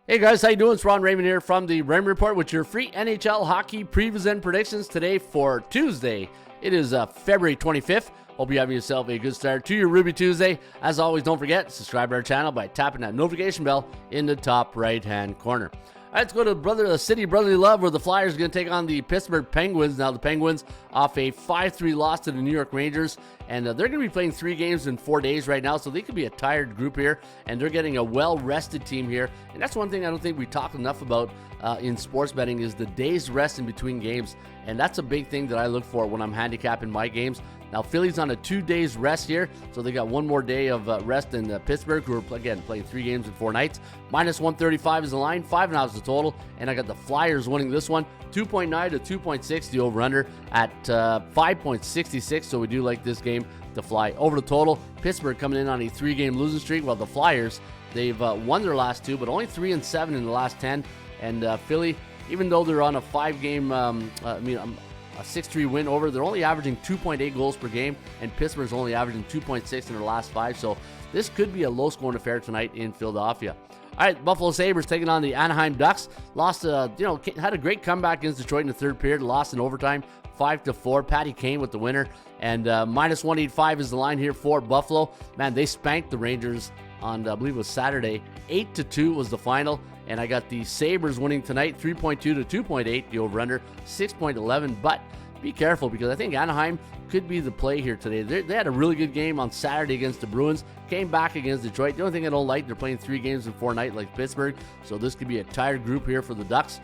Hey guys, how you doing? It's Ron Raymond here from the Raymond Report with your free NHL hockey previews and predictions today for Tuesday. It is February 25th. Hope you're having yourself a good start to your Ruby Tuesday. As always, don't forget, subscribe to our channel by tapping that notification bell in the top right-hand corner. All right, let's go to City Brotherly Love, where the Flyers are going to take on the Pittsburgh Penguins. Now, the Penguins off a 5-3 loss to the New York Rangers, and they're going to be playing 3 games in 4 days right now, so they could be a tired group here, and they're getting a well-rested team here. And that's one thing I don't think we talk enough about in sports betting is the days rest in between games, and that's a big thing that I look for when I'm handicapping my games. Now, Philly's on a 2 days rest here, so they got one more day of rest than Pittsburgh, who are, again, playing 3 games in 4 nights. Minus 135 is the line, 5.5 is the total, and I got the Flyers winning this one, 2.9 to 2.6, the over-under at 5.66, so we do like this game to fly over the total. Pittsburgh coming in on a 3-game losing streak, while the Flyers, they've won their last 2, but only 3-7 in the last 10, and Philly, even though they're on a 5-game, a 6-3 win over, they're only averaging 2.8 goals per game, and Pittsburgh's only averaging 2.6 in their last 5, so this could be a low-scoring affair tonight in Philadelphia. All right, Buffalo Sabres taking on the Anaheim Ducks. Lost, had a great comeback against Detroit in the third period, lost in overtime, 5-4. Patty Kane with the winner, and minus 185 is the line here for Buffalo. Man, they spanked the Rangers on, I believe it was Saturday. 8-2 was the final. And I got the Sabres winning tonight, 3.2 to 2.8, the over-under, 6.11. But be careful, because I think Anaheim could be the play here today. They had a really good game on Saturday against the Bruins, came back against Detroit. The only thing I don't like, they're playing 3 games in 4 nights like Pittsburgh, so this could be a tired group here for the Ducks,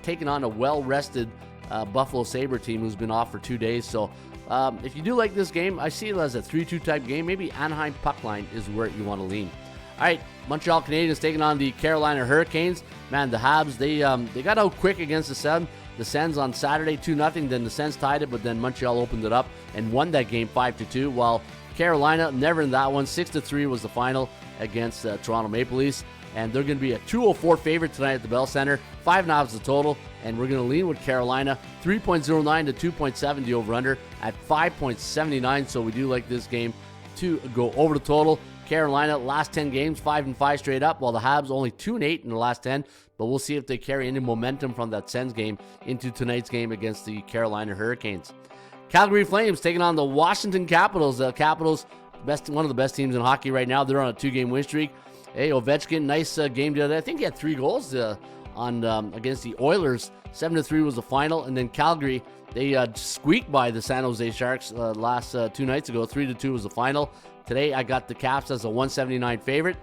taking on a well-rested Buffalo Sabre team who's been off for 2 days. So if you do like this game, I see it as a 3-2 type game. Maybe Anaheim puck line is where you want to lean. All right, Montreal Canadiens taking on the Carolina Hurricanes. Man, the Habs, they got out quick against the Sens on Saturday, 2-0. Then the Sens tied it, but then Montreal opened it up and won that game 5-2, while Carolina, never in that one, 6-3 was the final against Toronto Maple Leafs. And they're going to be a 204 favorite tonight at the Bell Center. 5.5 is the total, and we're going to lean with Carolina. 3.09 to 2.7 the over-under at 5.79, so we do like this game to go over the total. Carolina, last 10 games, 5-5 straight up, while the Habs only 2-8 in the last 10. But we'll see if they carry any momentum from that Sens game into tonight's game against the Carolina Hurricanes. Calgary Flames taking on the Washington Capitals. The Capitals, one of the best teams in hockey right now. They're on a 2-game win streak. Hey, Ovechkin, nice game the other day. I think he had 3 goals against the Oilers. 7-3 was the final, and then Calgary, they squeaked by the San Jose Sharks last 2 nights ago. 3-2 was the final. Today, I got the Caps as a 179 favorite.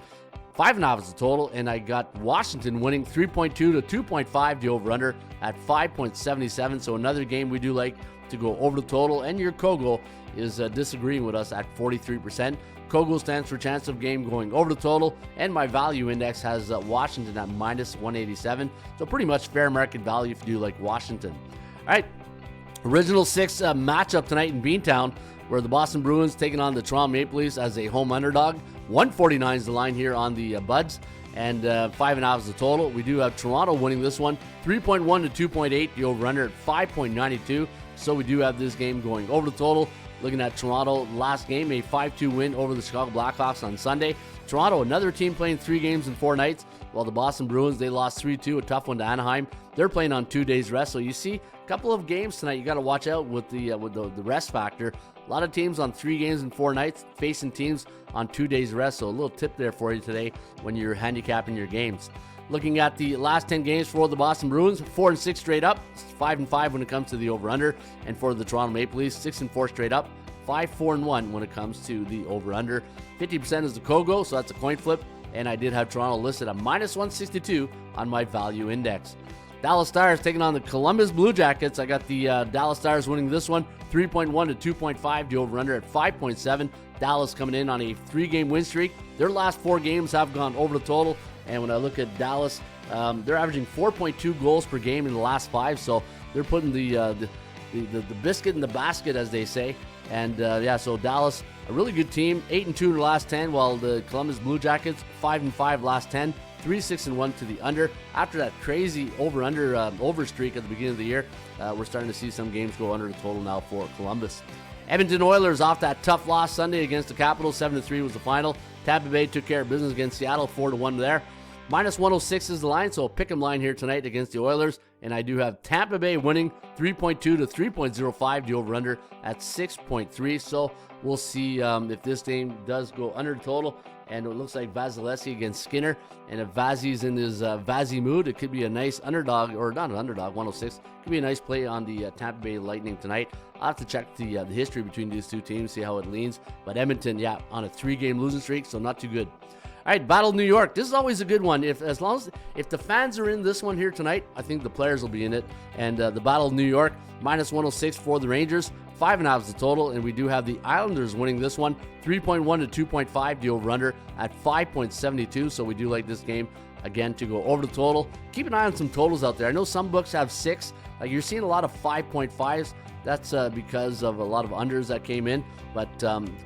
5.5 is the total, and I got Washington winning 3.2 to 2.5, the over-under at 5.77. So another game we do like to go over the total, and your Kogo is disagreeing with us at 43%. Kogo stands for chance of game going over the total, and my value index has Washington at minus 187. So pretty much fair market value if you do like Washington. All right, Original 6 matchup tonight in Beantown, where the Boston Bruins taking on the Toronto Maple Leafs as a home underdog. 149 is the line here on the Buds, and 5.5 is the total. We do have Toronto winning this one, 3.1 to 2.8, the over-under at 5.92. So we do have this game going over the total. Looking at Toronto, last game, a 5-2 win over the Chicago Blackhawks on Sunday. Toronto, another team playing 3 games in 4 nights, while the Boston Bruins, they lost 3-2, a tough one to Anaheim. They're playing on 2 days rest, so you see a couple of games tonight you got to watch out with the rest factor. A lot of teams on 3 games in 4 nights facing teams on 2 days rest, so a little tip there for you today when you're handicapping your games. Looking at the last 10 games for the Boston Bruins, 4-6 straight up, 5-5 when it comes to the over-under, and for the Toronto Maple Leafs, 6-4 straight up, 5-4-1 when it comes to the over-under. 50% is the Kogo, so that's a coin flip, and I did have Toronto listed at minus 162 on my value index. Dallas Stars taking on the Columbus Blue Jackets. I got the Dallas Stars winning this one, 3.1 to 2.5, the over-under at 5.7. Dallas coming in on a 3-game win streak. Their last 4 games have gone over the total, and when I look at Dallas, they're averaging 4.2 goals per game in the last 5, so they're putting the biscuit in the basket, as they say. And so Dallas, a really good team, 8-2 in the last 10, while the Columbus Blue Jackets, 5-5 last 10. 3-6-1 to the under. After that crazy over streak at the beginning of the year, we're starting to see some games go under the total now for Columbus. Edmonton Oilers off that tough loss Sunday against the Capitals. 7-3 was the final. Tampa Bay took care of business against Seattle, 4-1 there. Minus 106 is the line, so pick 'em line here tonight against the Oilers. And I do have Tampa Bay winning 3.2 to 3.05, the over-under at 6.3. So we'll see if this game does go under total. And it looks like Vasilevsky against Skinner. And if Vazzy's in his Vazzy mood, it could be a nice underdog, or not an underdog, 106. Could be a nice play on the Tampa Bay Lightning tonight. I'll have to check the history between these two teams, see how it leans. But Edmonton, yeah, on a 3-game losing streak, so not too good. All right, Battle of New York. This is always a good one. If the fans are in this one here tonight, I think the players will be in it. And the Battle of New York, minus 106 for the Rangers. 5.5 is the total, and we do have the Islanders winning this one, 3.1 to 2.5, the over-under at 5.72. So we do like this game again to go over the total. Keep an eye on some totals out there. I know some books have 6. Like you're seeing a lot of 5.5s. That's because of a lot of unders that came in. But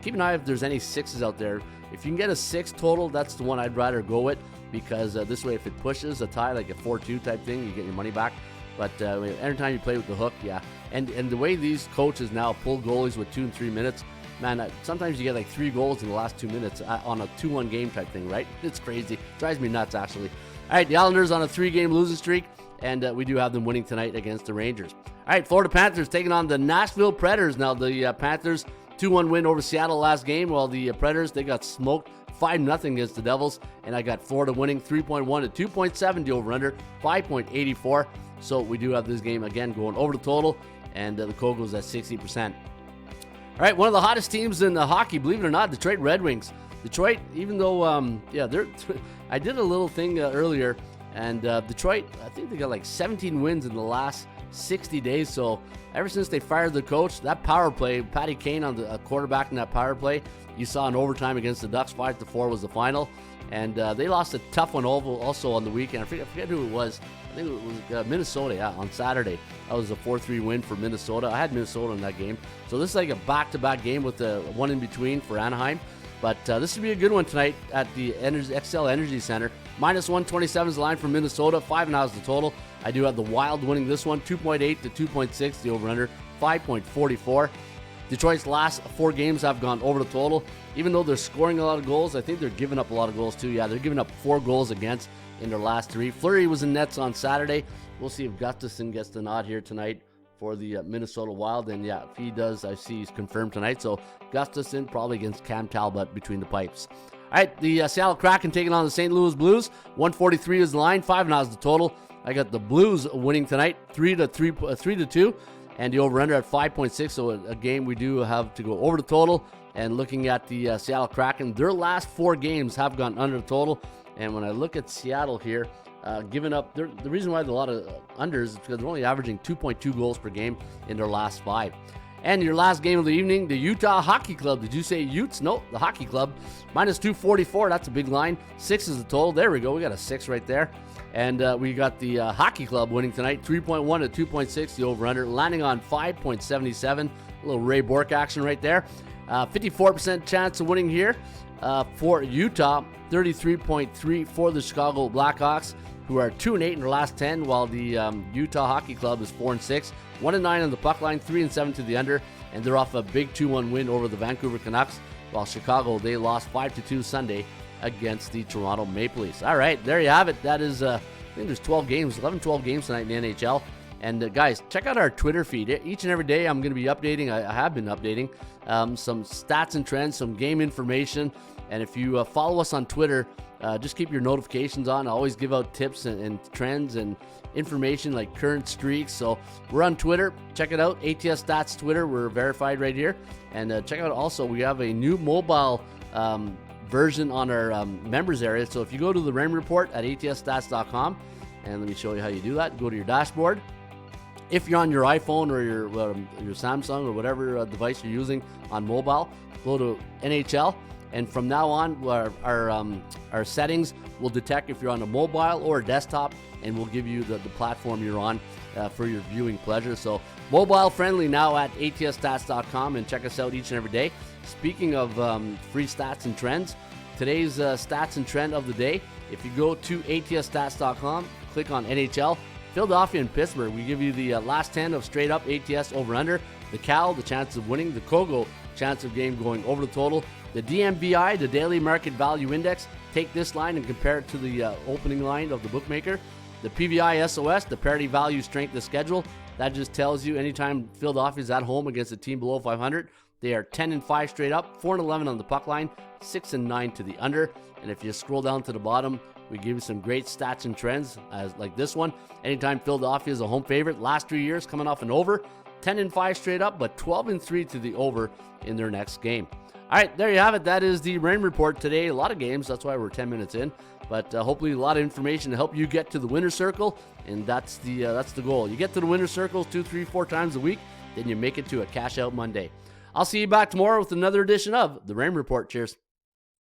keep an eye if there's any 6s out there. If you can get a 6 total, that's the one I'd rather go with, because this way if it pushes a tie, like a 4-2 type thing, you get your money back. But every time you play with the hook, yeah. And the way these coaches now pull goalies with 2 and 3 minutes, man, sometimes you get like 3 goals in the last 2 minutes on a 2-1 game type thing, right? It's crazy. Drives me nuts, actually. All right, the Islanders on a 3-game losing streak, and we do have them winning tonight against the Rangers. All right, Florida Panthers taking on the Nashville Predators. Now, the Panthers, 2-1 win over Seattle last game, while the Predators, they got smoked 5-0 against the Devils, and I got Florida winning 3.1 to 2.7, the over-under, 5.84. So we do have this game, again, going over the total, and the Kogels at 60%. All right, one of the hottest teams in the hockey, believe it or not, Detroit Red Wings. Detroit, even though, I did a little thing earlier, and Detroit, I think they got like 17 wins in the last 60 days. So ever since they fired the coach, that power play, Patty Kane on the quarterback in that power play, you saw in overtime against the Ducks, 5-4 was the final. And they lost a tough one also on the weekend. I forget who it was. I think it was Minnesota, yeah, on Saturday. That was a 4-3 win for Minnesota. I had Minnesota in that game. So this is like a back-to-back game with the one in between for Anaheim. But this would be a good one tonight at the XL Energy Center. Minus 127 is the line for Minnesota. 5.5 is the total. I do have the Wild winning this one, 2.8 to 2.6, the over-under, 5.44. Detroit's last 4 games have gone over the total. Even though they're scoring a lot of goals, I think they're giving up a lot of goals too. Yeah, they're giving up 4 goals against in their last 3. Fleury was in nets on Saturday. We'll see if Gustafsson gets the nod here tonight for the Minnesota Wild. And yeah, if he does, I see he's confirmed tonight. So Gustafsson probably against Cam Talbot between the pipes. All right, the Seattle Kraken taking on the St. Louis Blues. 143 is the line, 5.5 is the total. I got the Blues winning tonight, 3-2, and the over-under at 5.6. So a game we do have to go over the total. And looking at the Seattle Kraken, their last 4 games have gone under the total. And when I look at Seattle here, giving up, the reason why there's a lot of unders is because they're only averaging 2.2 goals per game in their last 5. And your last game of the evening, the Utah Hockey Club. Did you say Utes? No, the Hockey Club. Minus 244, that's a big line. 6 is the total. There we go. We got a 6 right there. And we got the Hockey Club winning tonight, 3.1 to 2.6, the over-under, landing on 5.77. A little Ray Bork action right there. 54% chance of winning here for Utah, 33.3 for the Chicago Blackhawks, who are 2-8 in their last 10, while the Utah Hockey Club is 4-6, 1-9 on the puck line, 3-7 to the under, and they're off a big 2-1 win over the Vancouver Canucks, while Chicago, they lost 5-2 Sunday against the Toronto Maple Leafs. All right, there you have it. That is, I think there's 12 games tonight in the NHL. And guys, check out our Twitter feed. Each and every day I'm going to be updating. I have been updating some stats and trends, some game information. And if you follow us on Twitter, just keep your notifications on. I always give out tips and trends and information like current streaks. So we're on Twitter. Check it out. ATS Stats Twitter. We're verified right here. And check out also, we have a new mobile version on our members area. So if you go to the Raymond Report at atsstats.com, and let me show you how you do that. Go to your dashboard. If you're on your iPhone or your Samsung or whatever device you're using on mobile, go to NHL, and from now on, our settings will detect if you're on a mobile or a desktop, and we'll give you the platform you're on for your viewing pleasure. So mobile friendly now at atsstats.com, and check us out each and every day. Speaking of free stats and trends, today's stats and trend of the day, if you go to atsstats.com, click on NHL, Philadelphia and Pittsburgh, we give you the last 10 of straight up ATS over-under. The Cal, the chance of winning. The Kogo, chance of game going over the total. The DMVI, the Daily Market Value Index, take this line and compare it to the opening line of the bookmaker. The PVI SOS, the parity value strength of schedule, that just tells you anytime Philadelphia is at home against a team below 500, they are 10-5 straight up, 4-11 on the puck line, 6-9 to the under. And if you scroll down to the bottom, we give you some great stats and trends, as like this one. Anytime Philadelphia is a home favorite, last 3 years coming off an over, 10-5 straight up, but 12-3 to the over in their next game. All right, there you have it. That is the Rain Report today. A lot of games. That's why we're 10 minutes in. But hopefully a lot of information to help you get to the winner's circle, and that's the goal. You get to the winner's circles 2, 3, 4 times a week, then you make it to a cash out Monday. I'll see you back tomorrow with another edition of the Rain Report. Cheers.